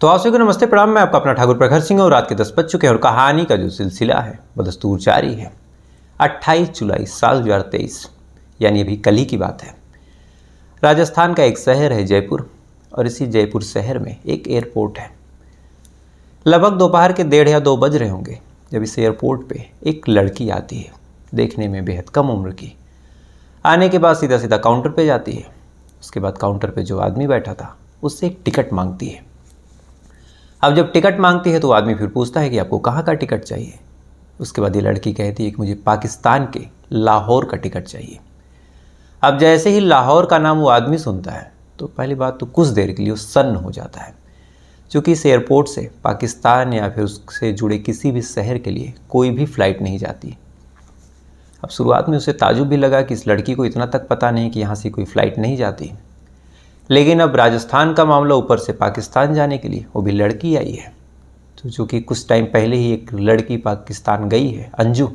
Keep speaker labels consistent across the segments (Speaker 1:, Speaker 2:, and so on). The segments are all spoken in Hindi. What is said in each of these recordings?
Speaker 1: तो आप सभी को नमस्ते प्रणाम। मैं आपका अपना ठाकुर प्रखर सिंह और रात के 10 बज चुके हैं और कहानी का जो सिलसिला है वो दस्तूर जारी है। 28 जुलाई साल 2023 यानी अभी कल ही की बात है। राजस्थान का एक शहर है जयपुर और इसी जयपुर शहर में एक एयरपोर्ट है। लगभग दोपहर के 1:30 या 2 बज रहे होंगे जब इस एयरपोर्ट पे एक लड़की आती है, देखने में बेहद कम उम्र की। आने के बाद सीधा सीधा काउंटर पे जाती है। उसके बाद काउंटर पे जो आदमी बैठा था उससे एक टिकट मांगती है। अब जब टिकट मांगती है तो आदमी फिर पूछता है कि आपको कहाँ का टिकट चाहिए। उसके बाद ये लड़की कहती है कि मुझे पाकिस्तान के लाहौर का टिकट चाहिए। अब जैसे ही लाहौर का नाम वो आदमी सुनता है तो पहली बात तो कुछ देर के लिए वो सन्न हो जाता है, क्योंकि इस एयरपोर्ट से पाकिस्तान या फिर उससे जुड़े किसी भी शहर के लिए कोई भी फ़्लाइट नहीं जाती। अब शुरुआत में उसे ताजुब भी लगा कि इस लड़की को इतना तक पता नहीं कि यहाँ से कोई फ़्लाइट नहीं जाती, लेकिन अब राजस्थान का मामला ऊपर से पाकिस्तान जाने के लिए वो भी लड़की आई है। तो चूँकि कुछ टाइम पहले ही एक लड़की पाकिस्तान गई है, अंजू,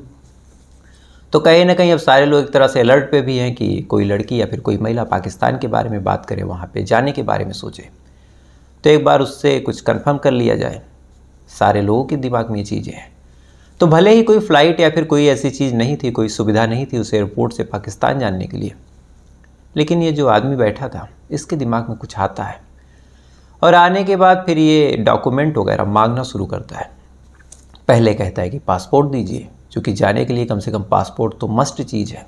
Speaker 1: तो कहीं ना कहीं अब सारे लोग एक तरह से अलर्ट पे भी हैं कि कोई लड़की या फिर कोई महिला पाकिस्तान के बारे में बात करे, वहाँ पे जाने के बारे में सोचे, तो एक बार उससे कुछ कंफर्म कर लिया जाए। सारे लोगों के दिमाग में ये चीज़ें हैं। तो भले ही कोई फ़्लाइट या फिर कोई ऐसी चीज़ नहीं थी, कोई सुविधा नहीं थी उस एयरपोर्ट से पाकिस्तान जाने के लिए, लेकिन ये जो आदमी बैठा था इसके दिमाग में कुछ आता है और आने के बाद फिर ये डॉक्यूमेंट वगैरह मांगना शुरू करता है। पहले कहता है कि पासपोर्ट दीजिए, क्योंकि जाने के लिए कम से कम पासपोर्ट तो मस्ट चीज़ है।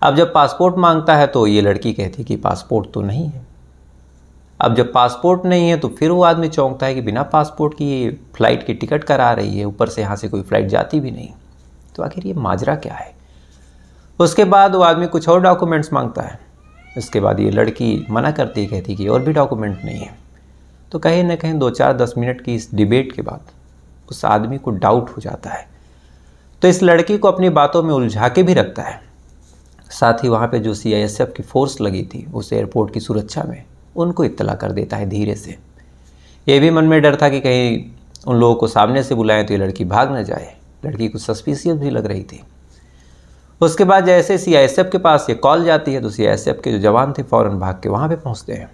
Speaker 1: अब जब पासपोर्ट मांगता है तो ये लड़की कहती है कि पासपोर्ट तो नहीं है। अब जब पासपोर्ट नहीं है तो फिर वो आदमी चौंकता है कि बिना पासपोर्ट की ये फ़्लाइट की टिकट करा रही है, ऊपर से यहाँ से कोई फ़्लाइट जाती भी नहीं। तो आखिर ये माजरा क्या है। उसके बाद वो आदमी कुछ और डॉक्यूमेंट्स मांगता है। उसके बाद ये लड़की मना करती है, कहती कि और भी डॉक्यूमेंट नहीं है। तो कहीं ना कहीं 2-4-10 मिनट की इस डिबेट के बाद उस आदमी को डाउट हो जाता है, तो इस लड़की को अपनी बातों में उलझा के भी रखता है। साथ ही वहाँ पे जो CISF की फ़ोर्स लगी थी उस एयरपोर्ट की सुरक्षा में, उनको इत्तला कर देता है धीरे से। ये भी मन में डर था कि कहीं उन लोगों को सामने से बुलाएं तो ये लड़की भाग ना जाए। लड़की कुछ सस्पिशियस भी लग रही थी। उसके बाद जैसे CISF के पास ये कॉल जाती है तो CISF के जो जवान थे फ़ौरन भाग के वहाँ पे पहुँचते हैं।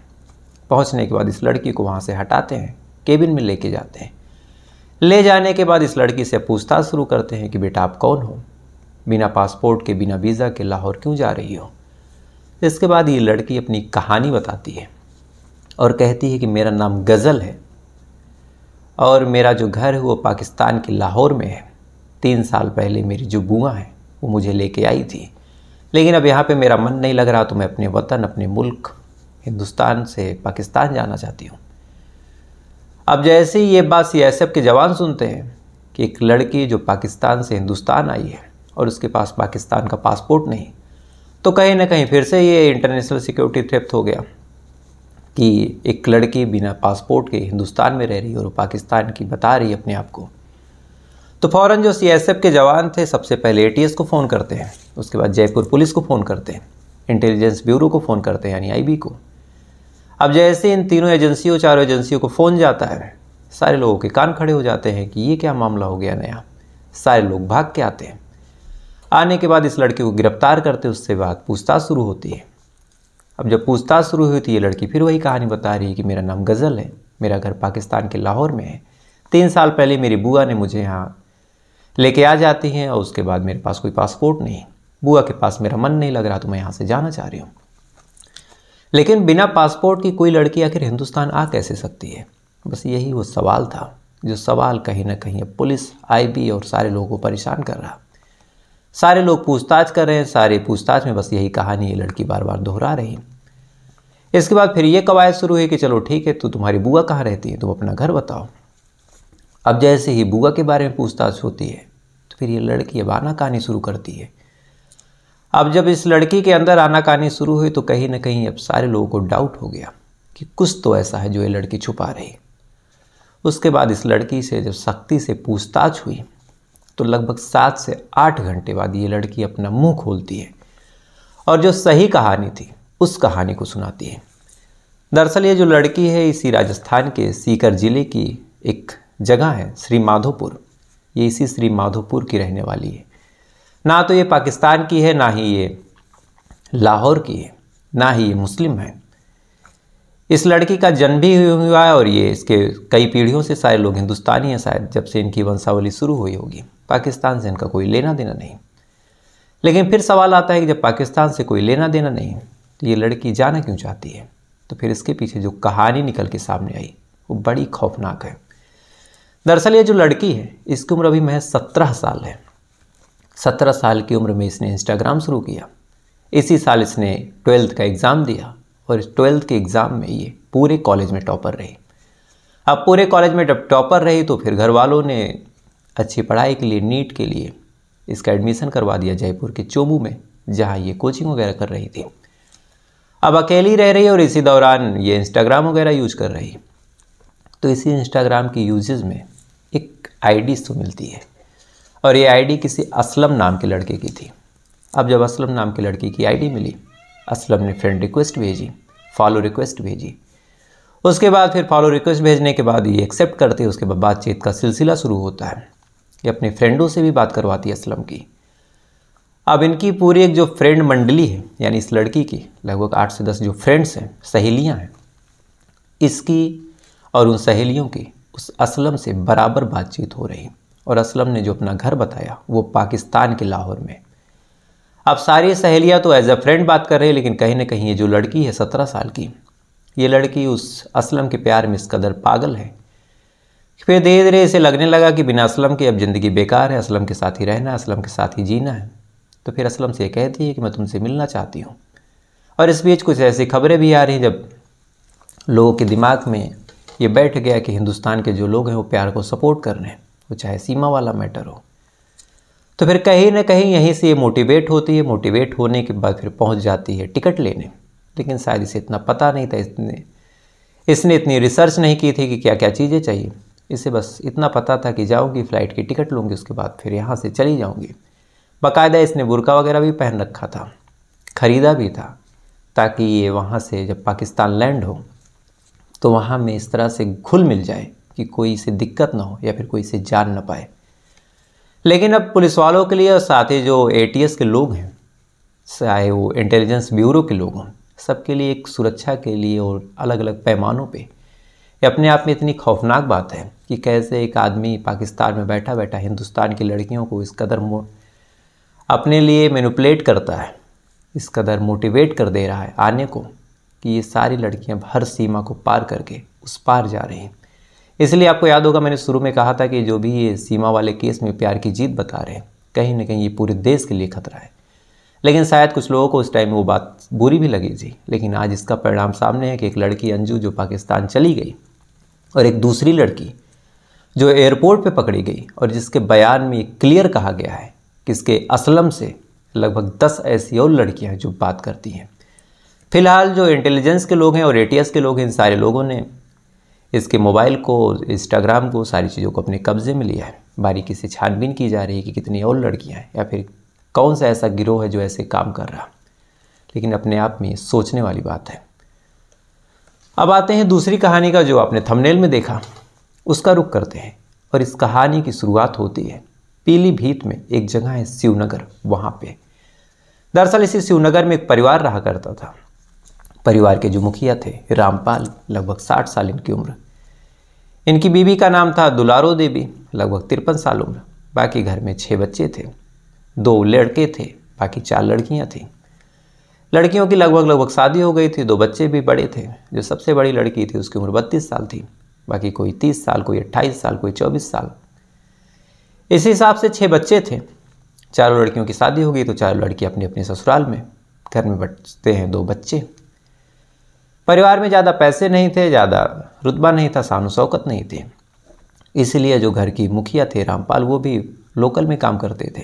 Speaker 1: पहुँचने के बाद इस लड़की को वहाँ से हटाते हैं, केबिन में लेके जाते हैं। ले जाने के बाद इस लड़की से पूछताछ शुरू करते हैं कि बेटा आप कौन हो, बिना पासपोर्ट के बिना वीज़ा के लाहौर क्यों जा रही हो। इसके बाद ये लड़की अपनी कहानी बताती है और कहती है कि मेरा नाम गज़ल है और मेरा जो घर है वो पाकिस्तान के लाहौर में है। 3 साल पहले मेरी जो बुआ है वो मुझे लेके आई थी, लेकिन अब यहाँ पे मेरा मन नहीं लग रहा, तो मैं अपने वतन, अपने मुल्क हिंदुस्तान से पाकिस्तान जाना चाहती हूँ। अब जैसे ही ये बात CISF के जवान सुनते हैं कि एक लड़की जो पाकिस्तान से हिंदुस्तान आई है और उसके पास पाकिस्तान का पासपोर्ट नहीं, तो कहीं ना कहीं फिर से ये इंटरनेशनल सिक्योरिटी थ्रेट हो गया कि एक लड़की बिना पासपोर्ट के हिंदुस्तान में रह रही है और पाकिस्तान की बता रही है अपने आप को। तो फ़ौरन जो CISF के जवान थे सबसे पहले ATS को फ़ोन करते हैं, उसके बाद जयपुर पुलिस को फ़ोन करते हैं, इंटेलिजेंस ब्यूरो को फ़ोन करते हैं यानी IB को। अब जैसे इन तीनों एजेंसियों, चारों एजेंसियों को फ़ोन जाता है, सारे लोगों के कान खड़े हो जाते हैं कि ये क्या मामला हो गया नया। सारे लोग भाग के आते हैं। आने के बाद इस लड़की को गिरफ्तार करते, उससे बाद पूछताछ शुरू होती है। अब जब पूछताछ शुरू हुई तो ये लड़की फिर वही कहानी बता रही है कि मेरा नाम गज़ल है, मेरा घर पाकिस्तान के लाहौर में है। 3 साल पहले मेरी बुआ ने मुझे यहाँ लेके आ जाती हैं और उसके बाद मेरे पास कोई पासपोर्ट नहीं, बुआ के पास मेरा मन नहीं लग रहा, तो मैं यहाँ से जाना चाह रही हूँ। लेकिन बिना पासपोर्ट की कोई लड़की आखिर हिंदुस्तान आ कैसे सकती है। बस यही वो सवाल था, जो सवाल कहीं ना कहीं अब पुलिस, IB और सारे लोगों को परेशान कर रहा। सारे लोग पूछताछ कर रहे हैं, सारे पूछताछ में बस यही कहानी ये लड़की बार बार दोहरा रही। इसके बाद फिर ये कवायद शुरू हुई कि चलो ठीक है, तो तुम्हारी बुआ कहाँ रहती है, तुम अपना घर बताओ। अब जैसे ही बुआ के बारे में पूछताछ होती है तो फिर ये लड़की अब आनाकानी शुरू करती है। अब जब इस लड़की के अंदर आनाकानी शुरू हुई तो कहीं ना कहीं अब सारे लोगों को डाउट हो गया कि कुछ तो ऐसा है जो ये लड़की छुपा रही। उसके बाद इस लड़की से जब सख्ती से पूछताछ हुई तो लगभग 7 से 8 घंटे बाद ये लड़की अपना मुंह खोलती है और जो सही कहानी थी उस कहानी को सुनाती है। दरअसल ये जो लड़की है इसी राजस्थान के सीकर ज़िले की एक जगह है श्री माधोपुर। ये इसी श्री माधोपुर की रहने वाली है। ना तो ये पाकिस्तान की है, ना ही ये लाहौर की है, ना ही ये मुस्लिम है। इस लड़की का जन्म भी हुआ है और ये इसके कई पीढ़ियों से सारे लोग हिंदुस्तानी हैं, शायद जब से इनकी वंशावली शुरू हुई होगी। पाकिस्तान से इनका कोई लेना देना नहीं। लेकिन फिर सवाल आता है कि जब पाकिस्तान से कोई लेना देना नहीं तो ये लड़की जाना क्यों चाहती है? तो फिर इसके पीछे जो कहानी निकल के सामने आई वो बड़ी खौफनाक है। दरअसल ये जो लड़की है इसकी उम्र अभी महज 17 साल है। 17 साल की उम्र में इसने इंस्टाग्राम शुरू किया। इसी साल इसने 12th का एग्ज़ाम दिया और इस 12th के एग्ज़ाम में ये पूरे कॉलेज में टॉपर रही। अब पूरे कॉलेज में जब टॉपर रही तो फिर घर वालों ने अच्छी पढ़ाई के लिए, नीट के लिए इसका एडमिशन करवा दिया जयपुर के चोमू में, जहाँ ये कोचिंग वगैरह कर रही थी। अब अकेली रह रही और इसी दौरान ये इंस्टाग्राम वगैरह यूज कर रही। तो इसी इंस्टाग्राम की यूजेस में एक आईडी तो मिलती है और ये आईडी किसी असलम नाम के लड़के की थी। अब जब असलम नाम के लड़के की आईडी मिली, असलम ने फ्रेंड रिक्वेस्ट भेजी, फॉलो रिक्वेस्ट भेजी। उसके बाद फिर फॉलो रिक्वेस्ट भेजने के बाद ये एक्सेप्ट करते, उसके बाद बातचीत का सिलसिला शुरू होता है। ये अपने फ्रेंडों से भी बात करवाती है असलम की। अब इनकी पूरी एक जो फ्रेंड मंडली है, यानी इस लड़की की लगभग 8 से 10 जो फ्रेंड्स हैं, सहेलियां हैं, इसकी और उन सहेलियों की उस असलम से बराबर बातचीत हो रही। और असलम ने जो अपना घर बताया वो पाकिस्तान के लाहौर में। अब सारी सहेलियां तो एज अ फ्रेंड बात कर रही है, लेकिन कहीं ना कहीं ये जो लड़की है 17 साल की, ये लड़की उस असलम के प्यार में इस कदर पागल है। फिर धीरे धीरे इसे लगने लगा कि बिना असलम के अब ज़िंदगी बेकार है, असलम के साथ ही रहना है, असलम के साथ ही जीना है। तो फिर असलम से ये कहती है कि मैं तुमसे मिलना चाहती हूँ। और इस बीच कुछ ऐसी खबरें भी आ रही जब लोगों के दिमाग में ये बैठ गया कि हिंदुस्तान के जो लोग हैं वो प्यार को सपोर्ट कर रहे हैं, वो चाहे सीमा वाला मैटर हो। तो फिर कहीं ना कहीं यहीं से ये मोटिवेट होती है। मोटिवेट होने के बाद फिर पहुंच जाती है टिकट लेने। लेकिन शायद इसे इतना पता नहीं था, इसने इतनी रिसर्च नहीं की थी कि क्या क्या चीज़ें चाहिए। इसे बस इतना पता था कि जाऊंगी, फ़्लाइट की टिकट लूँगी, उसके बाद फिर यहाँ से चली जाऊँगी। बाकायदा इसने बुर्का वगैरह भी पहन रखा था, ख़रीदा भी था, ताकि ये वहाँ से जब पाकिस्तान लैंड हो तो वहाँ में इस तरह से घुल मिल जाए कि कोई इसे दिक्कत ना हो या फिर कोई इसे जान ना पाए। लेकिन अब पुलिस वालों के लिए और साथ ही जो ATS के लोग हैं, चाहे वो इंटेलिजेंस ब्यूरो के लोग हों, सबके लिए एक सुरक्षा के लिए और अलग अलग पैमानों पे ये अपने आप में इतनी खौफनाक बात है कि कैसे एक आदमी पाकिस्तान में बैठा बैठा हिंदुस्तान की लड़कियों को इस कदर अपने लिए मैनिपुलेट करता है, इस कदर मोटिवेट कर दे रहा है आने को, कि ये सारी लड़कियां हर सीमा को पार करके उस पार जा रही हैं। इसलिए आपको याद होगा मैंने शुरू में कहा था कि जो भी ये सीमा वाले केस में प्यार की जीत बता रहे हैं, कहीं ना कहीं ये पूरे देश के लिए खतरा है। लेकिन शायद कुछ लोगों को उस टाइम वो बात बुरी भी लगी थी। लेकिन आज इसका परिणाम सामने है कि एक लड़की अंजू जो पाकिस्तान चली गई और एक दूसरी लड़की जो एयरपोर्ट पे पकड़ी गई और जिसके बयान में क्लियर कहा गया है कि इसके असलम से लगभग 10 ऐसी और लड़कियां हैं जो बात करती हैं। फिलहाल जो इंटेलिजेंस के लोग हैं और ATS के लोग हैं, इन सारे लोगों ने इसके मोबाइल को, इंस्टाग्राम को, सारी चीज़ों को अपने कब्जे में लिया है। बारीकी से छानबीन की जा रही है कि कितनी और लड़कियां हैं या फिर कौन सा ऐसा गिरोह है जो ऐसे काम कर रहा। लेकिन अपने आप में सोचने वाली बात है। अब आते हैं दूसरी कहानी का, जो आपने थंबनेल में देखा, उसका रुख करते हैं। और इस कहानी की शुरुआत होती है पीलीभीत में, एक जगह है शिवनगर, वहाँ पे। दरअसल इसी शिवनगर में एक परिवार रहा करता था। परिवार के जो मुखिया थे रामपाल, लगभग 60 साल इनकी उम्र। इनकी बीवी का नाम था दुलारो देवी, लगभग 53 साल उम्र। बाकी घर में 6 बच्चे थे, 2 लड़के थे, बाकी 4 लड़कियां थीं। लड़कियों की लगभग शादी हो गई थी, 2 बच्चे भी बड़े थे। जो सबसे बड़ी लड़की थी उसकी उम्र 32 साल थी, बाकी कोई 30 साल, कोई 28 साल, कोई 24 साल। इस हिसाब से 6 बच्चे थे। 4 लड़कियों की शादी हो गई तो 4 लड़की अपने अपने ससुराल में। घर में बचते हैं 2 बच्चे। परिवार में ज़्यादा पैसे नहीं थे, ज़्यादा रुतबा नहीं था, शान शौकत नहीं थी। इसलिए जो घर की मुखिया थे रामपाल, वो भी लोकल में काम करते थे।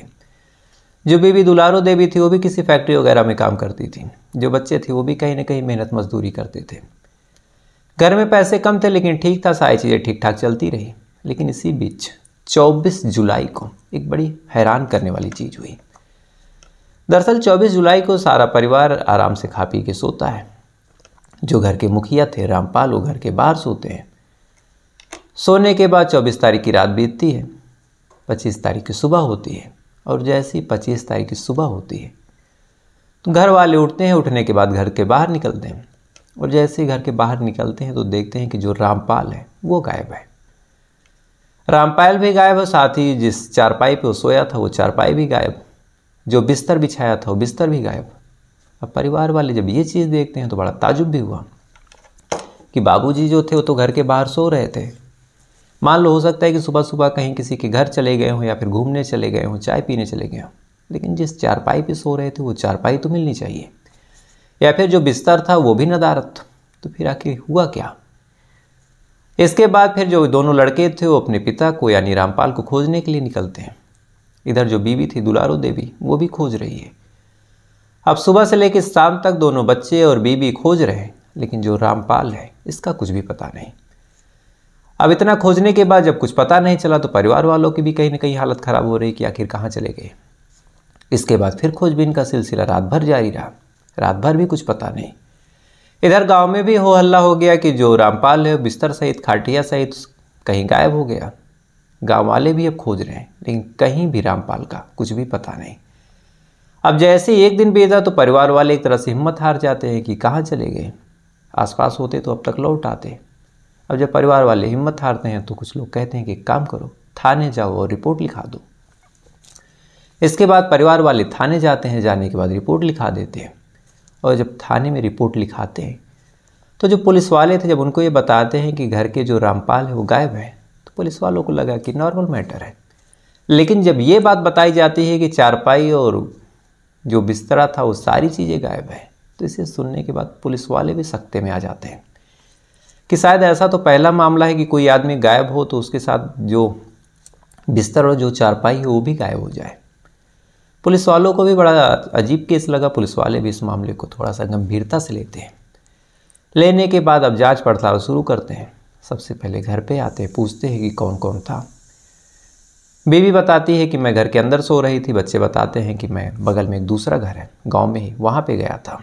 Speaker 1: जो बीवी दुलारो देवी थी वो भी किसी फैक्ट्री वगैरह में काम करती थी। जो बच्चे थे वो भी कहीं ना कहीं मेहनत मजदूरी करते थे। घर में पैसे कम थे लेकिन ठीक था, सारी चीज़ें ठीक ठाक चलती रही। लेकिन इसी बीच 24 जुलाई को एक बड़ी हैरान करने वाली चीज़ हुई। दरअसल 24 जुलाई को सारा परिवार आराम से खा पी के सोता है। जो घर के मुखिया थे रामपाल, वो घर के बाहर सोते हैं। सोने के बाद 24 तारीख की रात बीतती है, 25 तारीख की सुबह होती है। और जैसे ही 25 तारीख की सुबह होती है तो घर वाले उठते हैं। उठने के बाद घर के बाहर निकलते हैं। और जैसे ही घर के बाहर निकलते हैं तो देखते हैं कि जो रामपाल है वो गायब है। रामपाल भी गायब है, साथ ही जिस चारपाई पे वो सोया था वो चारपाई भी गायब, जो बिस्तर बिछाया था वो बिस्तर भी गायब। अब परिवार वाले जब ये चीज़ देखते हैं तो बड़ा ताजुब भी हुआ कि बाबूजी जो थे वो तो घर के बाहर सो रहे थे। मान लो हो सकता है कि सुबह सुबह कहीं किसी के घर चले गए हों या फिर घूमने चले गए हों, चाय पीने चले गए हों, लेकिन जिस चारपाई पे सो रहे थे वो चारपाई तो मिलनी चाहिए, या फिर जो बिस्तर था वो भी नदारत। तो फिर आखिर हुआ क्या? इसके बाद फिर जो दोनों लड़के थे वो अपने पिता को यानी रामपाल को खोजने के लिए निकलते हैं। इधर जो बीवी थी दुलारो देवी वो भी खोज रही है। अब सुबह से लेकर शाम तक दोनों बच्चे और बीवी खोज रहे हैं, लेकिन जो रामपाल है इसका कुछ भी पता नहीं। अब इतना खोजने के बाद जब कुछ पता नहीं चला तो परिवार वालों की भी कहीं ना कहीं हालत ख़राब हो रही कि आखिर कहाँ चले गए। इसके बाद फिर खोजबीन का सिलसिला रात भर जारी रहा, रात भर भी कुछ पता नहीं। इधर गांव में भी हो हल्ला हो गया कि जो रामपाल है बिस्तर सहित खाटिया सहित कहीं गायब हो गया। गांव वाले भी अब खोज रहे हैं, लेकिन कहीं भी रामपाल का कुछ भी पता नहीं। अब जैसे ही एक दिन बीता तो परिवार वाले एक तरह से हिम्मत हार जाते हैं कि कहाँ चले गए, आसपास होते तो अब तक लौट आते। अब जब परिवार वाले हिम्मत हारते हैं तो कुछ लोग कहते हैं कि काम करो, थाने जाओ और रिपोर्ट लिखा दो। इसके बाद परिवार वाले थाने जाते हैं, जाने के बाद रिपोर्ट लिखा देते हैं। और जब थाने में रिपोर्ट लिखाते हैं तो जो पुलिस वाले थे जब उनको ये बताते हैं कि घर के जो रामपाल है वो गायब है, तो पुलिस वालों को लगा कि नॉर्मल मैटर है। लेकिन जब ये बात बताई जाती है कि चारपाई और जो बिस्तरा था वो सारी चीज़ें गायब है, तो इसे सुनने के बाद पुलिस वाले भी सकते में आ जाते हैं कि शायद ऐसा तो पहला मामला है कि कोई आदमी गायब हो तो उसके साथ जो बिस्तर और जो चारपाई है वो भी गायब हो जाए। पुलिस वालों को भी बड़ा अजीब केस लगा। पुलिस वाले भी इस मामले को थोड़ा सा गंभीरता से लेते हैं। लेने के बाद अब जांच पड़ताल शुरू करते हैं। सबसे पहले घर पे आते हैं, पूछते हैं कि कौन कौन था। बीवी बताती है कि मैं घर के अंदर सो रही थी। बच्चे बताते हैं कि मैं बगल में एक दूसरा घर है गांव में ही, वहाँ पे गया था।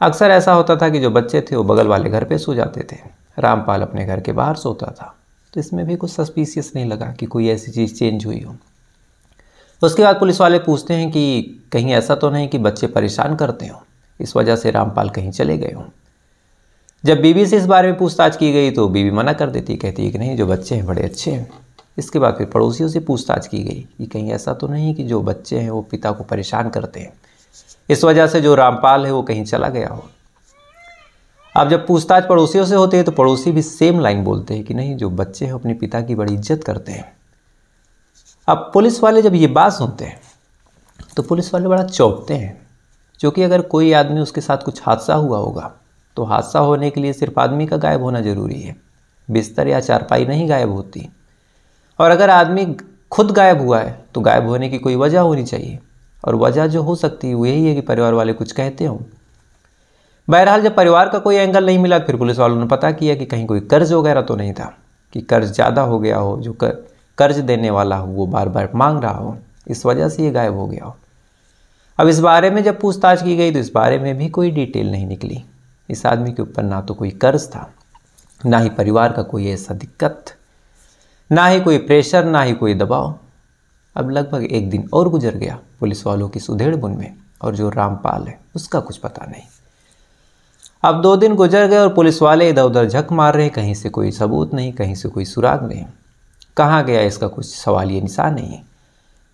Speaker 1: अक्सर ऐसा होता था कि जो बच्चे थे वो बगल वाले घर पे सो जाते थे, रामपाल अपने घर के बाहर सोता था। तो इसमें भी कुछ सस्पिशियस नहीं लगा कि कोई ऐसी चीज़ चेंज हुई हो। उसके बाद पुलिस वाले पूछते हैं कि कहीं ऐसा तो नहीं कि बच्चे परेशान करते हों, इस वजह से रामपाल कहीं चले गए हों। जब बीवी से इस बारे में पूछताछ की गई तो बीवी मना कर देती, कहती है कि नहीं, जो बच्चे हैं बड़े अच्छे हैं। इसके बाद फिर पड़ोसियों से पूछताछ की गई कि कहीं ऐसा तो नहीं कि जो बच्चे हैं वो पिता को परेशान करते हैं, इस वजह से जो रामपाल है वो कहीं चला गया हो। अब जब पूछताछ पड़ोसियों से होती है तो पड़ोसी भी सेम लाइन बोलते हैं कि नहीं, जो बच्चे हैं अपने पिता की बड़ी इज्जत करते हैं। अब पुलिस वाले जब ये बात सुनते हैं तो पुलिस वाले बड़ा चौंकते हैं, क्योंकि अगर कोई आदमी उसके साथ कुछ हादसा हुआ होगा तो हादसा होने के लिए सिर्फ आदमी का गायब होना जरूरी है, बिस्तर या चारपाई नहीं गायब होती। और अगर आदमी खुद गायब हुआ है तो गायब होने की कोई वजह होनी चाहिए, और वजह जो हो सकती है वो यही है कि परिवार वाले कुछ कहते हों। बहरहाल जब परिवार का कोई एंगल नहीं मिला फिर पुलिस वालों ने पता किया कि कहीं कोई कर्ज वगैरह तो नहीं था, कि कर्ज ज़्यादा हो गया हो, जो कर्ज देने वाला हो वो बार बार मांग रहा हो, इस वजह से ये गायब हो गया हो। अब इस बारे में जब पूछताछ की गई तो इस बारे में भी कोई डिटेल नहीं निकली। इस आदमी के ऊपर ना तो कोई कर्ज था, ना ही परिवार का कोई ऐसा दिक्कत, ना ही कोई प्रेशर, ना ही कोई दबाव। अब लगभग एक दिन और गुजर गया पुलिस वालों की सुधेड़-बुन में, और जो रामपाल है उसका कुछ पता नहीं। अब 2 दिन गुजर गए और पुलिस वाले इधर उधर झक मार रहे हैं, कहीं से कोई सबूत नहीं, कहीं से कोई सुराग नहीं, कहाँ गया इसका कुछ सवालिया निशान नहीं है।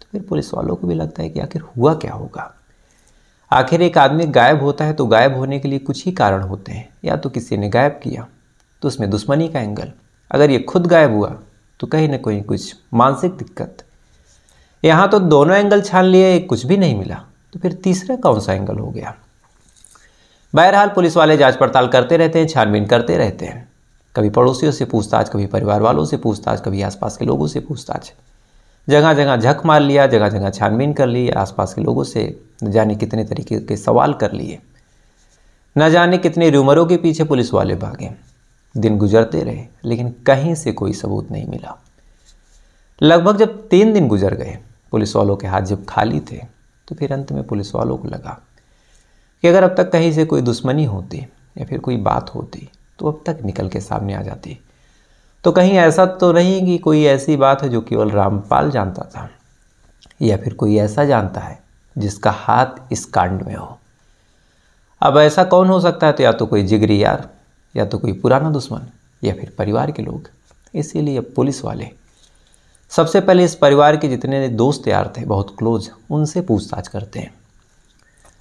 Speaker 1: तो फिर पुलिस वालों को भी लगता है कि आखिर हुआ क्या होगा। आखिर एक आदमी गायब होता है तो गायब होने के लिए कुछ ही कारण होते हैं, या तो किसी ने गायब किया तो उसमें दुश्मनी का एंगल, अगर ये खुद गायब हुआ तो कहीं ना कहीं कुछ मानसिक दिक्कत। यहाँ तो दोनों एंगल छान लिए, कुछ भी नहीं मिला, तो फिर तीसरा कौन सा एंगल हो गया। बहरहाल पुलिस वाले जांच पड़ताल करते रहते हैं, छानबीन करते रहते हैं। कभी पड़ोसियों से पूछताछ, कभी परिवार वालों से पूछताछ, कभी आसपास के लोगों से पूछताछ। जगह जगह झक मार लिया, जगह जगह छानबीन कर ली, आसपास के लोगों से न जाने कितने तरीके के सवाल कर लिए, न जाने कितने रूमरों के पीछे पुलिस वाले भागे। दिन गुजरते रहे लेकिन कहीं से कोई सबूत नहीं मिला। लगभग जब 3 दिन गुजर गए, पुलिस वालों के हाथ जब खाली थे, तो फिर अंत में पुलिस वालों को लगा कि अगर अब तक कहीं से कोई दुश्मनी होती या फिर कोई बात होती तो अब तक निकल के सामने आ जाती। तो कहीं ऐसा तो नहीं कि कोई ऐसी बात है जो केवल रामपाल जानता था, या फिर कोई ऐसा जानता है जिसका हाथ इस कांड में हो। अब ऐसा कौन हो सकता है? तो या तो कोई जिगरी यार, या तो कोई पुराना दुश्मन, या फिर परिवार के लोग। इसीलिए पुलिस वाले सबसे पहले इस परिवार के जितने दोस्त यार थे बहुत क्लोज, उनसे पूछताछ करते हैं।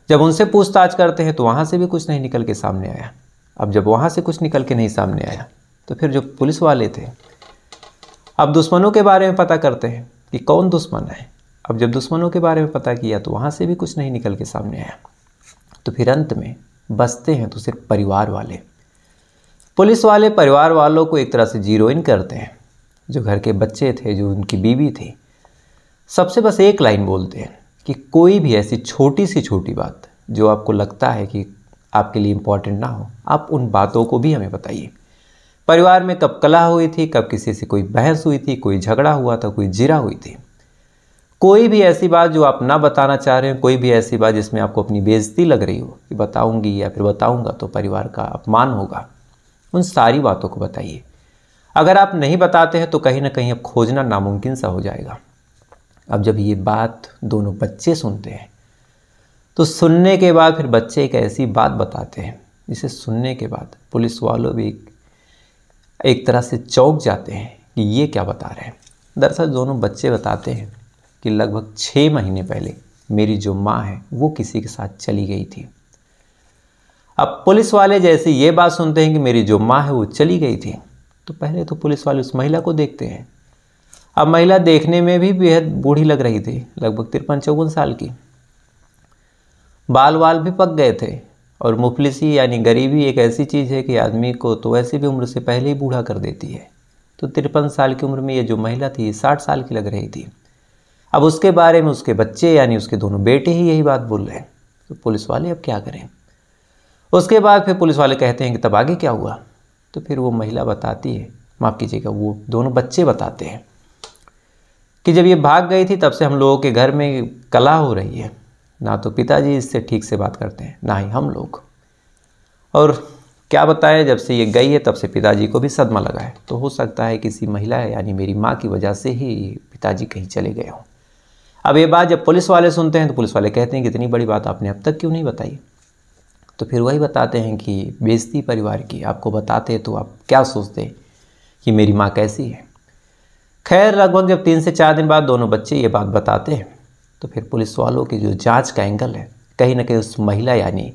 Speaker 1: जब उनसे पूछताछ करते हैं तो वहाँ से भी कुछ नहीं निकल के सामने आया। अब जब वहाँ से कुछ निकल के नहीं सामने आया तो फिर जो पुलिस वाले थे अब दुश्मनों के बारे में पता करते हैं कि कौन दुश्मन है। अब जब दुश्मनों के बारे में पता किया तो वहाँ से भी कुछ नहीं निकल के सामने आया। तो फिर अंत में बचते हैं तो सिर्फ परिवार वाले। पुलिस वाले परिवार वालों को एक तरह से जीरो इन करते हैं। जो घर के बच्चे थे, जो उनकी बीवी थी, सबसे बस एक लाइन बोलते हैं कि कोई भी ऐसी छोटी सी छोटी बात जो आपको लगता है कि आपके लिए इम्पोर्टेंट ना हो, आप उन बातों को भी हमें बताइए। परिवार में कब कलह हुई थी, कब किसी से कोई बहस हुई थी, कोई झगड़ा हुआ था, कोई जिरा हुई थी, कोई भी ऐसी बात जो आप ना बताना चाह रहे हो, कोई भी ऐसी बात जिसमें आपको अपनी बेइज्जती लग रही हो कि बताऊंगी या फिर बताऊंगा तो परिवार का अपमान होगा, उन सारी बातों को बताइए। अगर आप नहीं बताते हैं तो कहीं ना कहीं अब खोजना नामुमकिन सा हो जाएगा। अब जब ये बात दोनों बच्चे सुनते हैं तो सुनने के बाद फिर बच्चे एक ऐसी बात बताते हैं जिसे सुनने के बाद पुलिस वालों भी एक तरह से चौंक जाते हैं कि ये क्या बता रहे हैं। दरअसल दोनों बच्चे बताते हैं कि लगभग 6 महीने पहले मेरी जो माँ है वो किसी के साथ चली गई थी। अब पुलिस वाले जैसे ये बात सुनते हैं कि मेरी जो माँ है वो चली गई थी, तो पहले तो पुलिस वाले उस महिला को देखते हैं। अब महिला देखने में भी बेहद बूढ़ी लग रही थी, लगभग 53-54 साल की। बाल वाल भी पक गए थे और मुफलिसी यानी गरीबी एक ऐसी चीज़ है कि आदमी को तो वैसे भी उम्र से पहले ही बूढ़ा कर देती है। तो 53 साल की उम्र में ये जो महिला थी 60 साल की लग रही थी। अब उसके बारे में उसके बच्चे यानी उसके दोनों बेटे ही यही बात बोल रहे हैं। तो पुलिस वाले अब क्या करें? उसके बाद फिर पुलिस वाले कहते हैं कि तब आगे क्या हुआ? तो फिर वो महिला बताती है, माफ़ कीजिएगा, वो दोनों बच्चे बताते हैं कि जब ये भाग गई थी तब से हम लोगों के घर में कलह हो रही है। ना तो पिताजी इससे ठीक से बात करते हैं, ना ही हम लोग। और क्या बताएं, जब से ये गई है तब से पिताजी को भी सदमा लगा है। तो हो सकता है किसी महिला यानी मेरी माँ की वजह से ही पिताजी कहीं चले गए हों। अब ये बात जब पुलिस वाले सुनते हैं तो पुलिस वाले कहते हैं कि इतनी बड़ी बात आपने अब तक क्यों नहीं बताई? तो फिर वही बताते हैं कि बेइज्जती परिवार की आपको बताते तो आप क्या सोचते कि मेरी माँ कैसी है। खैर लगभग जब 3 से 4 दिन बाद दोनों बच्चे ये बात बताते हैं तो फिर पुलिस वालों की जो जांच का एंगल है कहीं ना कहीं उस महिला यानी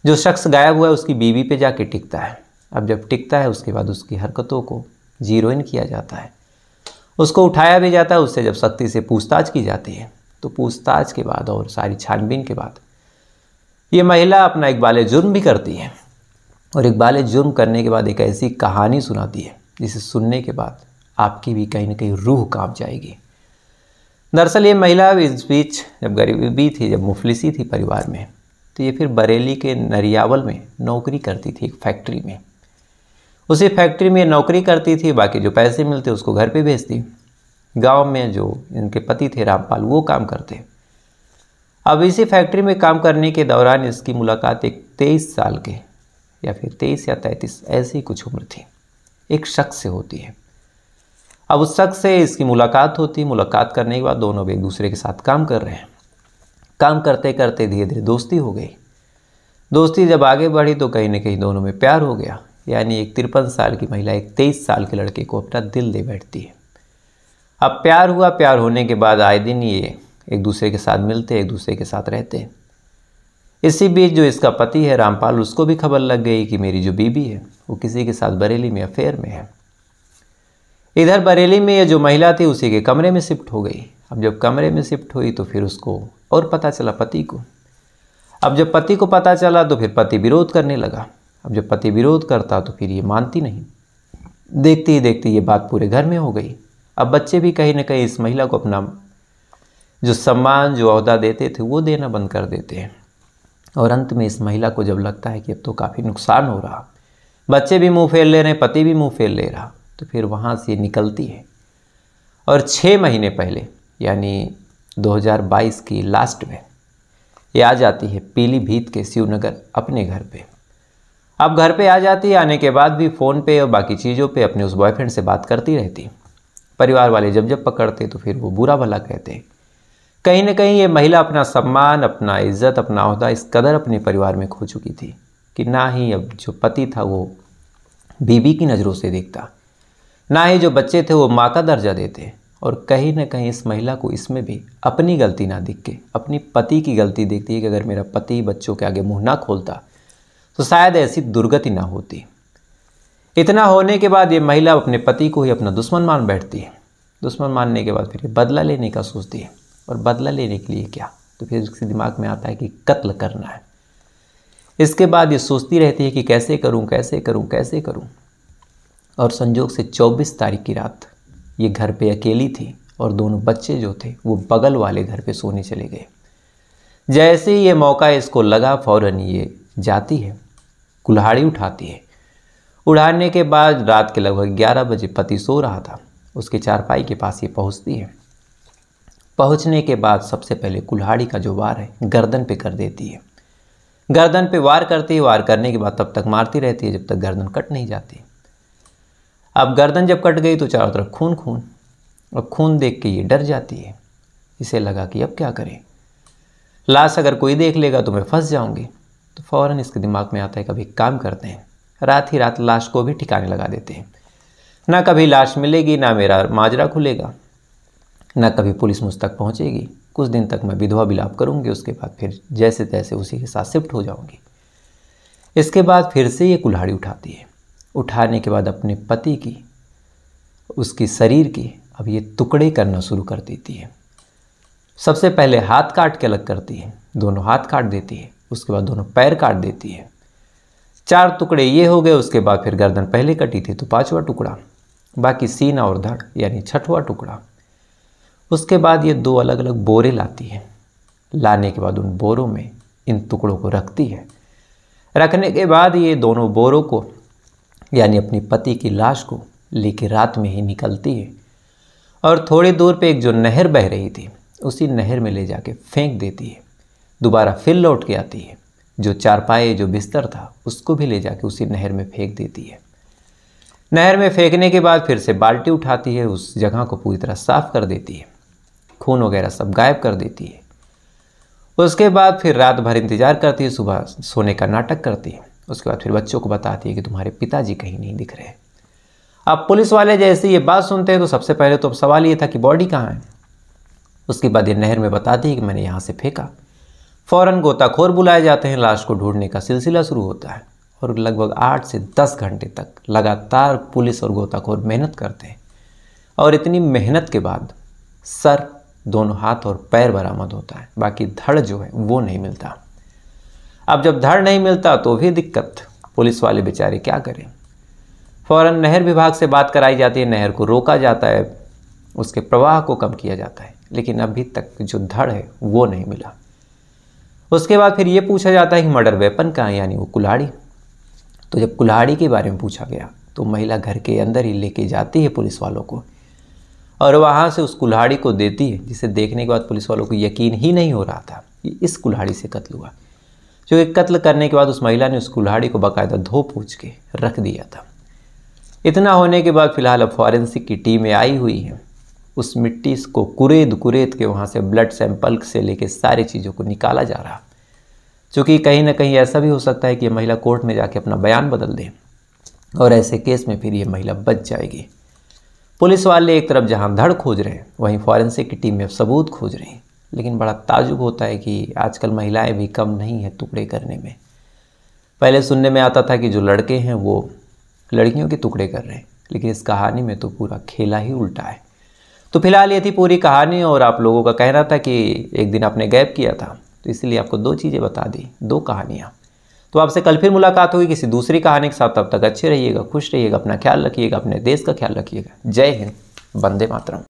Speaker 1: जो शख्स गायब हुआ है उसकी बीवी पे जाके टिकता है। अब जब टिकता है उसके बाद उसकी हरकतों को जीरो इन किया जाता है, उसको उठाया भी जाता है। उससे जब सख्ती से पूछताछ की जाती है तो पूछताछ के बाद और सारी छानबीन के बाद ये महिला अपना इकबाल जुर्म भी करती है। और इकबाल जुर्म करने के बाद एक ऐसी कहानी सुनाती है जिसे सुनने के बाद आपकी भी कहीं ना कहीं रूह कांप जाएगी। दरअसल ये महिला इस बीच जब गरीबी थी, जब मुफलिसी थी परिवार में, तो ये फिर बरेली के नरियावल में नौकरी करती थी एक फैक्ट्री में। उसी फैक्ट्री में नौकरी करती थी, बाकी जो पैसे मिलते उसको घर पे भेजती। गांव में जो इनके पति थे रामपाल वो काम करते। अब इसी फैक्ट्री में काम करने के दौरान इसकी मुलाकात एक 23 साल के या फिर 23 या 33 ऐसी कुछ उम्र थी एक शख्स से होती है। अब उस शख्स से इसकी मुलाकात होती। मुलाकात करने के बाद दोनों एक दूसरे के साथ काम कर रहे हैं। काम करते करते धीरे धीरे दोस्ती हो गई। दोस्ती जब आगे बढ़ी तो कहीं ना कहीं दोनों में प्यार हो गया। यानी एक 53 साल की महिला एक 23 साल के लड़के को अपना दिल दे बैठती है। अब प्यार हुआ। प्यार होने के बाद आए दिन ये एक दूसरे के साथ मिलते, एक दूसरे के साथ रहते। इसी बीच जो इसका पति है रामपाल, उसको भी खबर लग गई कि मेरी जो बीबी है वो किसी के साथ बरेली में अफेयर में है। इधर बरेली में ये जो महिला थी उसी के कमरे में शिफ्ट हो गई। अब जब कमरे में शिफ्ट हुई तो फिर उसको और पता चला पति को। अब जब पति को पता चला तो फिर पति विरोध करने लगा। अब जब पति विरोध करता तो फिर ये मानती नहीं। देखते ही देखते ये बात पूरे घर में हो गई। अब बच्चे भी कहीं ना कहीं इस महिला को अपना जो सम्मान, जो ओहदा देते थे वो देना बंद कर देते हैं। और अंत में इस महिला को जब लगता है कि अब तो काफ़ी नुकसान हो रहा, बच्चे भी मुंह फेर ले रहे हैं, पति भी मुंह फेर ले रहा, तो फिर वहाँ से निकलती है। और 6 महीने पहले यानी 2022 की लास्ट में ये आ जाती है पीलीभीत के शिवनगर अपने घर पे। अब घर पे आ जाती है। आने के बाद भी फ़ोन पे और बाकी चीज़ों पे अपने उस बॉयफ्रेंड से बात करती रहती। परिवार वाले जब जब पकड़ते तो फिर वो बुरा भला कहते कहीं न कहीं ये महिला अपना सम्मान, अपना इज्जत, अपना ओहदा इस कदर अपने परिवार में खो चुकी थी कि ना ही अब जो पति था वो बीवी की नज़रों से देखता, ना ही जो बच्चे थे वो माँ का दर्जा देते। और कहीं न कहीं इस महिला को इसमें भी अपनी गलती ना दिख के अपनी पति की गलती दिखती है कि अगर मेरा पति बच्चों के आगे मुंह ना खोलता तो शायद ऐसी दुर्गति ना होती। इतना होने के बाद ये महिला अपने पति को ही अपना दुश्मन मान बैठती है। दुश्मन मानने के बाद फिर ये बदला लेने का सोचती है। और बदला लेने के लिए क्या, तो फिर उसके दिमाग में आता है कि कत्ल करना है। इसके बाद ये सोचती रहती है कि कैसे करूं, कैसे करूं, कैसे करूं। और संजोग से 24 तारीख की रात ये घर पे अकेली थी और दोनों बच्चे जो थे वो बगल वाले घर पे सोने चले गए। जैसे ही ये मौका इसको लगा, फ़ौरन ये जाती है, कुल्हाड़ी उठाती है। उड़ाने के बाद रात के लगभग 11 बजे पति सो रहा था, उसके चारपाई के पास ये पहुंचती है। पहुंचने के बाद सबसे पहले कुल्हाड़ी का जो वार है गर्दन पे कर देती है। गर्दन पे वार करती है। वार करने के बाद तब तक मारती रहती है जब तक गर्दन कट नहीं जाती। अब गर्दन जब कट गई तो चारों तरफ खून खून। अब खून देख के ये डर जाती है। इसे लगा कि अब क्या करें, लाश अगर कोई देख लेगा तो मैं फंस जाऊंगी। तो फ़ौरन इसके दिमाग में आता है कभी काम करते हैं, रात ही रात लाश को भी ठिकाने लगा देते हैं। ना कभी लाश मिलेगी, ना मेरा माजरा खुलेगा, ना कभी पुलिस मुझ तक पहुंचेगी। कुछ दिन तक मैं विधवा विलाप करूंगी, उसके बाद फिर जैसे तैसे उसी के साथ शिफ्ट हो जाऊंगी। इसके बाद फिर से ये कुल्हाड़ी उठाती है। उठाने के बाद अपने पति की, उसकी शरीर की अब ये टुकड़े करना शुरू कर देती है। सबसे पहले हाथ काट के अलग करती है, दोनों हाथ काट देती है। उसके बाद दोनों पैर काट देती है। 4 टुकड़े ये हो गए। उसके बाद फिर गर्दन पहले कटी थी तो 5वां टुकड़ा, बाकी सीना और धड़ यानी 6वां टुकड़ा। उसके बाद ये 2 अलग अलग बोरे लाती है। लाने के बाद उन बोरों में इन टुकड़ों को रखती है। रखने के बाद ये दोनों बोरों को यानी अपनी पति की लाश को लेके रात में ही निकलती है और थोड़ी दूर पे एक जो नहर बह रही थी उसी नहर में ले जाके फेंक देती है। दोबारा फिर लौट के आती है, जो चारपाई जो बिस्तर था उसको भी ले जाके उसी नहर में फेंक देती है। नहर में फेंकने के बाद फिर से बाल्टी उठाती है, उस जगह को पूरी तरह साफ कर देती है, खून वगैरह सब गायब कर देती है। उसके बाद फिर रात भर इंतजार करती है, सुबह सोने का नाटक करती है। उसके बाद फिर बच्चों को बताती है कि तुम्हारे पिताजी कहीं नहीं दिख रहे। अब पुलिस वाले जैसे ये बात सुनते हैं तो सबसे पहले तो अब सवाल ये था कि बॉडी कहाँ है। उसके बाद ये नहर में बताती है कि मैंने यहाँ से फेंका। फ़ौरन गोताखोर बुलाए जाते हैं, लाश को ढूंढने का सिलसिला शुरू होता है और लगभग 8 से 10 घंटे तक लगातार पुलिस और गोताखोर मेहनत करते हैं। और इतनी मेहनत के बाद सर, दोनों हाथ और पैर बरामद होता है, बाकी धड़ जो है वो नहीं मिलता। अब जब धड़ नहीं मिलता तो भी दिक्कत, पुलिस वाले बेचारे क्या करें। फ़ौरन नहर विभाग से बात कराई जाती है, नहर को रोका जाता है, उसके प्रवाह को कम किया जाता है, लेकिन अभी तक जो धड़ है वो नहीं मिला। उसके बाद फिर ये पूछा जाता है कि मर्डर वेपन कहाँ है, यानी वो कुल्हाड़ी। तो जब कुल्हाड़ी के बारे में पूछा गया तो महिला घर के अंदर ही लेके जाती है पुलिस वालों को और वहाँ से उस कुल्हाड़ी को देती है, जिसे देखने के बाद पुलिस वालों को यकीन ही नहीं हो रहा था कि इस कुल्हाड़ी से कत्ल हुआ। जो एक कत्ल करने के बाद उस महिला ने उस कुल्हाड़ी को बाकायदा धो पूछ के रख दिया था। इतना होने के बाद फिलहाल अब फॉरेंसिक की टीमें आई हुई हैं, उस मिट्टी को कुरेद कुरेद के वहाँ से ब्लड सैंपल से लेके सारी चीज़ों को निकाला जा रहा। चूँकि कहीं ना कहीं ऐसा भी हो सकता है कि ये महिला कोर्ट में जाके अपना बयान बदल दे और ऐसे केस में फिर ये महिला बच जाएगी। पुलिस वाले एक तरफ जहाँ धड़ खोज रहे हैं वहीं फॉरेंसिक की टीम में सबूत खोज रही हैं। लेकिन बड़ा ताजुब होता है कि आजकल महिलाएं भी कम नहीं हैं टुकड़े करने में। पहले सुनने में आता था कि जो लड़के हैं वो लड़कियों के टुकड़े कर रहे हैं, लेकिन इस कहानी में तो पूरा खेला ही उल्टा है। तो फिलहाल ये थी पूरी कहानी और आप लोगों का कहना था कि एक दिन आपने गैप किया था, तो इसलिए आपको 2 चीज़ें बता दी, 2 कहानियाँ। तो आपसे कल फिर मुलाकात होगी किसी दूसरी कहानी के साथ। तब तक अच्छे रहिएगा, खुश रहिएगा, अपना ख्याल रखिएगा, अपने देश का ख्याल रखिएगा। जय हिंद, वंदे मातरम।